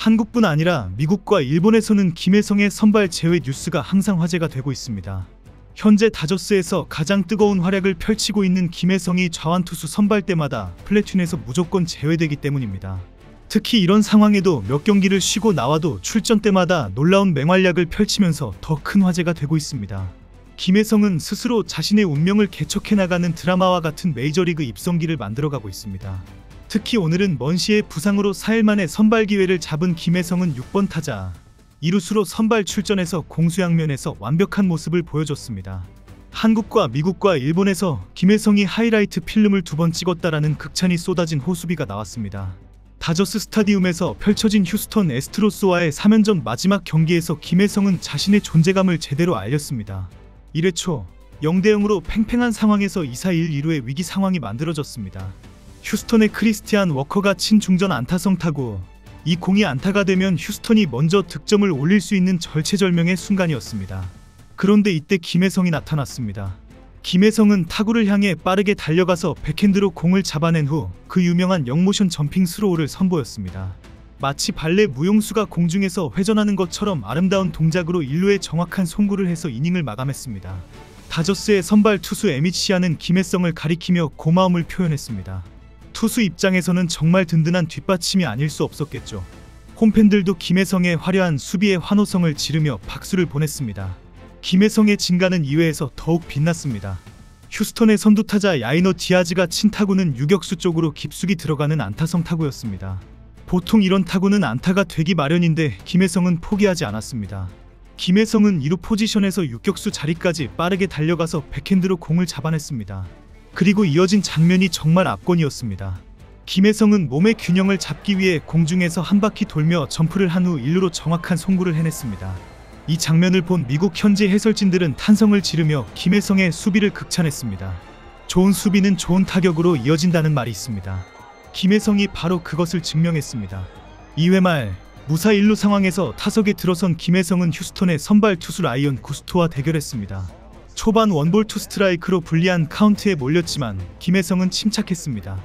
한국뿐 아니라 미국과 일본에서는 김혜성의 선발 제외 뉴스가 항상 화제가 되고 있습니다. 현재 다저스에서 가장 뜨거운 활약을 펼치고 있는 김혜성이 좌완투수 선발 때마다 플래툰에서 무조건 제외되기 때문입니다. 특히 이런 상황에도 몇 경기를 쉬고 나와도 출전 때마다 놀라운 맹활약을 펼치면서 더 큰 화제가 되고 있습니다. 김혜성은 스스로 자신의 운명을 개척해 나가는 드라마와 같은 메이저리그 입성기를 만들어가고 있습니다. 특히 오늘은 먼시의 부상으로 4일 만에 선발 기회를 잡은 김혜성은 6번 타자 2루수로 선발 출전해서 공수양면에서 완벽한 모습을 보여줬습니다. 한국과 미국과 일본에서 김혜성이 하이라이트 필름을 2번 찍었다라는 극찬이 쏟아진 호수비가 나왔습니다. 다저스 스타디움에서 펼쳐진 휴스턴 애스트로스와의 3연전 마지막 경기에서 김혜성은 자신의 존재감을 제대로 알렸습니다. 1회 초 0대0으로 팽팽한 상황에서 2사 1, 2루의 위기 상황이 만들어졌습니다. 휴스턴의 크리스티안 워커가 친중전 안타성 타구, 이 공이 안타가 되면 휴스턴이 먼저 득점을 올릴 수 있는 절체절명의 순간이었습니다. 그런데 이때 김혜성이 나타났습니다. 김혜성은 타구를 향해 빠르게 달려가서 백핸드로 공을 잡아낸 후 그 유명한 영모션 점핑 스로우를 선보였습니다. 마치 발레 무용수가 공중에서 회전하는 것처럼 아름다운 동작으로 1루에 정확한 송구를 해서 이닝을 마감했습니다. 다저스의 선발 투수 에미치아는 김혜성을 가리키며 고마움을 표현했습니다. 투수 입장에서는 정말 든든한 뒷받침이 아닐 수 없었겠죠. 홈팬들도 김혜성의 화려한 수비의 환호성을 지르며 박수를 보냈습니다. 김혜성의 진가는 2회에서 더욱 빛났습니다. 휴스턴의 선두타자 야이너 디아즈가 친 타구는 유격수 쪽으로 깊숙이 들어가는 안타성 타구였습니다. 보통 이런 타구는 안타가 되기 마련인데 김혜성은 포기하지 않았습니다. 김혜성은 2루 포지션에서 유격수 자리까지 빠르게 달려가서 백핸드로 공을 잡아냈습니다. 그리고 이어진 장면이 정말 압권이었습니다. 김혜성은 몸의 균형을 잡기 위해 공중에서 한 바퀴 돌며 점프를 한 후 1루로 정확한 송구를 해냈습니다. 이 장면을 본 미국 현지 해설진들은 탄성을 지르며 김혜성의 수비를 극찬했습니다. 좋은 수비는 좋은 타격으로 이어진다는 말이 있습니다. 김혜성이 바로 그것을 증명했습니다. 2회 말 무사 1루 상황에서 타석에 들어선 김혜성은 휴스턴의 선발 투수 라이언 구스토와 대결했습니다. 초반 원볼 투 스트라이크로 불리한 카운트에 몰렸지만 김혜성은 침착했습니다.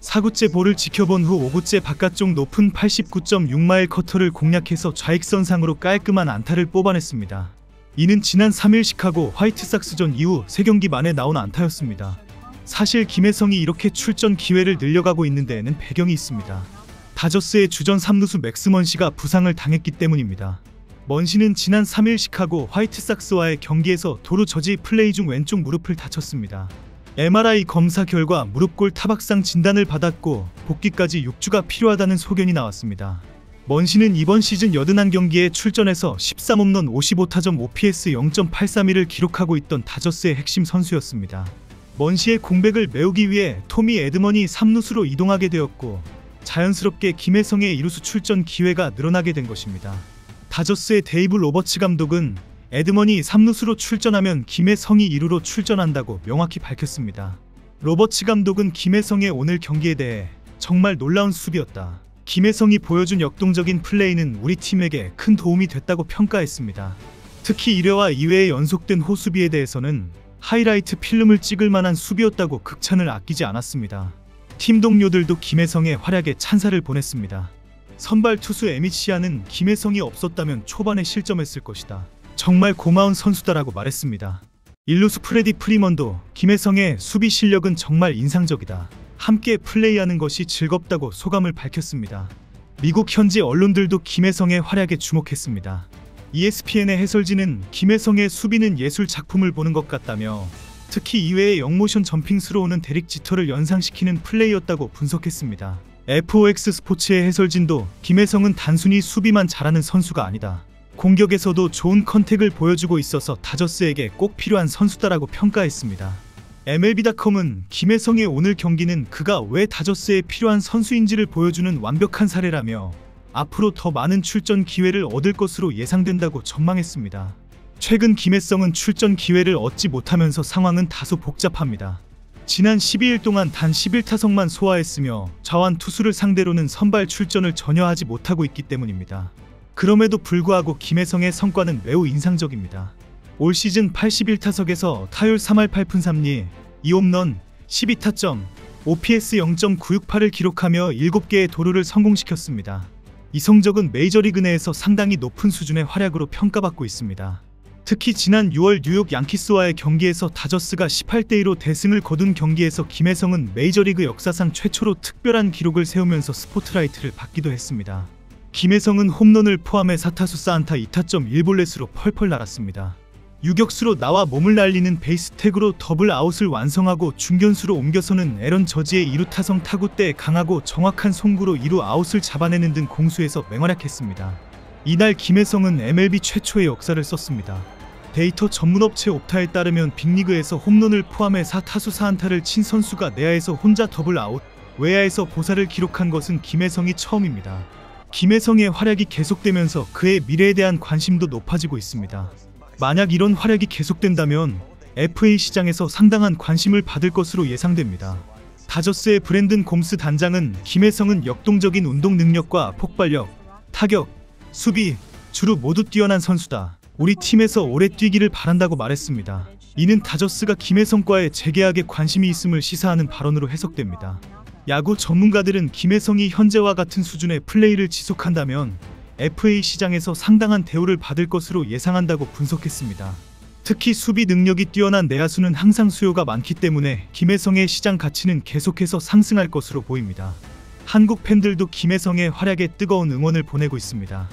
4구째 볼을 지켜본 후 5구째 바깥쪽 높은 89.6마일 커터를 공략해서 좌익선상으로 깔끔한 안타를 뽑아냈습니다. 이는 지난 3일 시카고 화이트삭스전 이후 3경기 만에 나온 안타였습니다. 사실 김혜성이 이렇게 출전 기회를 늘려가고 있는 데에는 배경이 있습니다. 다저스의 주전 3루수 맥스 먼시가 부상을 당했기 때문입니다. 먼시는 지난 3일 시카고 화이트삭스와의 경기에서 도루 저지 플레이 중 왼쪽 무릎을 다쳤습니다. MRI 검사 결과 무릎골 타박상 진단을 받았고 복귀까지 6주가 필요하다는 소견이 나왔습니다. 먼시는 이번 시즌 81경기에 출전해서 13홈런 55타점 OPS 0.831을 기록하고 있던 다저스의 핵심 선수였습니다. 먼시의 공백을 메우기 위해 토미 에드먼이 3루수로 이동하게 되었고 자연스럽게 김혜성의 2루수 출전 기회가 늘어나게 된 것입니다. 다저스의 데이브 로버츠 감독은 에드먼이 3루수로 출전하면 김혜성이 2루로 출전한다고 명확히 밝혔습니다. 로버츠 감독은 김혜성의 오늘 경기에 대해 정말 놀라운 수비였다. 김혜성이 보여준 역동적인 플레이는 우리 팀에게 큰 도움이 됐다고 평가했습니다. 특히 1회와 2회의 연속된 호수비에 대해서는 하이라이트 필름을 찍을 만한 수비였다고 극찬을 아끼지 않았습니다. 팀 동료들도 김혜성의 활약에 찬사를 보냈습니다. 선발 투수 에미치아는 김혜성이 없었다면 초반에 실점했을 것이다. 정말 고마운 선수다라고 말했습니다. 1루수 프레디 프리먼도 김혜성의 수비 실력은 정말 인상적이다. 함께 플레이하는 것이 즐겁다고 소감을 밝혔습니다. 미국 현지 언론들도 김혜성의 활약에 주목했습니다. ESPN의 해설진은 김혜성의 수비는 예술 작품을 보는 것 같다며 특히 2회의 영모션 점핑 스로우는 데릭 지터를 연상시키는 플레이였다고 분석했습니다. FOX 스포츠의 해설진도 김혜성은 단순히 수비만 잘하는 선수가 아니다. 공격에서도 좋은 컨택을 보여주고 있어서 다저스에게 꼭 필요한 선수다라고 평가했습니다. MLB.com은 김혜성의 오늘 경기는 그가 왜 다저스에 필요한 선수인지를 보여주는 완벽한 사례라며 앞으로 더 많은 출전 기회를 얻을 것으로 예상된다고 전망했습니다. 최근 김혜성은 출전 기회를 얻지 못하면서 상황은 다소 복잡합니다. 지난 12일 동안 단 11타석만 소화했으며 좌완 투수를 상대로는 선발 출전을 전혀 하지 못하고 있기 때문입니다. 그럼에도 불구하고 김혜성의 성과는 매우 인상적입니다. 올 시즌 81타석에서 타율 3할 8푼 3리, 2홈런, 12타점, OPS 0.968을 기록하며 7개의 도루를 성공시켰습니다. 이 성적은 메이저리그 내에서 상당히 높은 수준의 활약으로 평가받고 있습니다. 특히 지난 6월 뉴욕 양키스와의 경기에서 다저스가 18대2로 대승을 거둔 경기에서 김혜성은 메이저리그 역사상 최초로 특별한 기록을 세우면서 스포트라이트를 받기도 했습니다. 김혜성은 홈런을 포함해 4타수 4안타 2타점 1볼넷으로 펄펄 날았습니다. 유격수로 나와 몸을 날리는 베이스택으로 더블 아웃을 완성하고 중견수로 옮겨서는 에런 저지의 2루 타성 타구 때 강하고 정확한 송구로 2루 아웃을 잡아내는 등 공수에서 맹활약했습니다. 이날 김혜성은 MLB 최초의 역사를 썼습니다. 데이터 전문업체 옵타에 따르면 빅리그에서 홈런을 포함해 4타수 4안타를 친 선수가 내야에서 혼자 더블 아웃, 외야에서 보사를 기록한 것은 김혜성이 처음입니다. 김혜성의 활약이 계속되면서 그의 미래에 대한 관심도 높아지고 있습니다. 만약 이런 활약이 계속된다면 FA 시장에서 상당한 관심을 받을 것으로 예상됩니다. 다저스의 브랜든 곰스 단장은 김혜성은 역동적인 운동 능력과 폭발력, 타격, 수비, 주루 모두 뛰어난 선수다. 우리 팀에서 오래 뛰기를 바란다고 말했습니다. 이는 다저스가 김혜성과의 재계약에 관심이 있음을 시사하는 발언으로 해석됩니다. 야구 전문가들은 김혜성이 현재와 같은 수준의 플레이를 지속한다면 FA 시장에서 상당한 대우를 받을 것으로 예상한다고 분석했습니다. 특히 수비 능력이 뛰어난 내야수는 항상 수요가 많기 때문에 김혜성의 시장 가치는 계속해서 상승할 것으로 보입니다. 한국 팬들도 김혜성의 활약에 뜨거운 응원을 보내고 있습니다.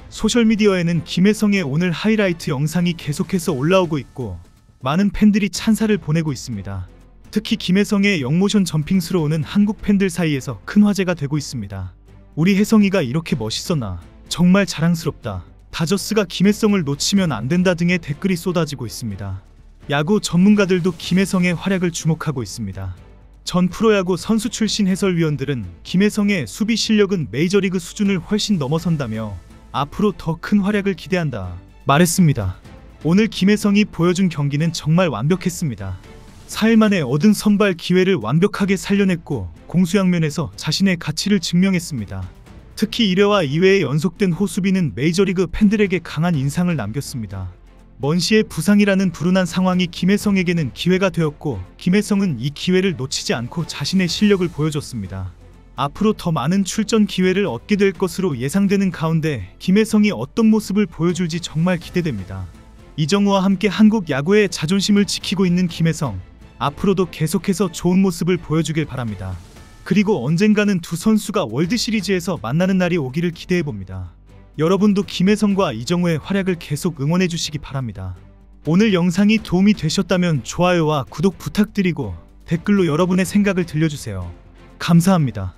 소셜미디어에는 김혜성의 오늘 하이라이트 영상이 계속해서 올라오고 있고 많은 팬들이 찬사를 보내고 있습니다. 특히 김혜성의 영모션 점핑스러우는 한국 팬들 사이에서 큰 화제가 되고 있습니다. 우리 혜성이가 이렇게 멋있었나? 정말 자랑스럽다. 다저스가 김혜성을 놓치면 안 된다 등의 댓글이 쏟아지고 있습니다. 야구 전문가들도 김혜성의 활약을 주목하고 있습니다. 전 프로야구 선수 출신 해설위원들은 김혜성의 수비 실력은 메이저리그 수준을 훨씬 넘어선다며 앞으로 더 큰 활약을 기대한다 말했습니다. 오늘 김혜성이 보여준 경기는 정말 완벽했습니다. 4일 만에 얻은 선발 기회를 완벽하게 살려냈고 공수양면에서 자신의 가치를 증명했습니다. 특히 1회와 2회의 연속된 호수비는 메이저리그 팬들에게 강한 인상을 남겼습니다. 먼시의 부상이라는 불운한 상황이 김혜성에게는 기회가 되었고 김혜성은 이 기회를 놓치지 않고 자신의 실력을 보여줬습니다. 앞으로 더 많은 출전 기회를 얻게 될 것으로 예상되는 가운데 김혜성이 어떤 모습을 보여줄지 정말 기대됩니다. 이정우와 함께 한국 야구의 자존심을 지키고 있는 김혜성, 앞으로도 계속해서 좋은 모습을 보여주길 바랍니다. 그리고 언젠가는 두 선수가 월드시리즈에서 만나는 날이 오기를 기대해봅니다. 여러분도 김혜성과 이정우의 활약을 계속 응원해주시기 바랍니다. 오늘 영상이 도움이 되셨다면 좋아요와 구독 부탁드리고 댓글로 여러분의 생각을 들려주세요. 감사합니다.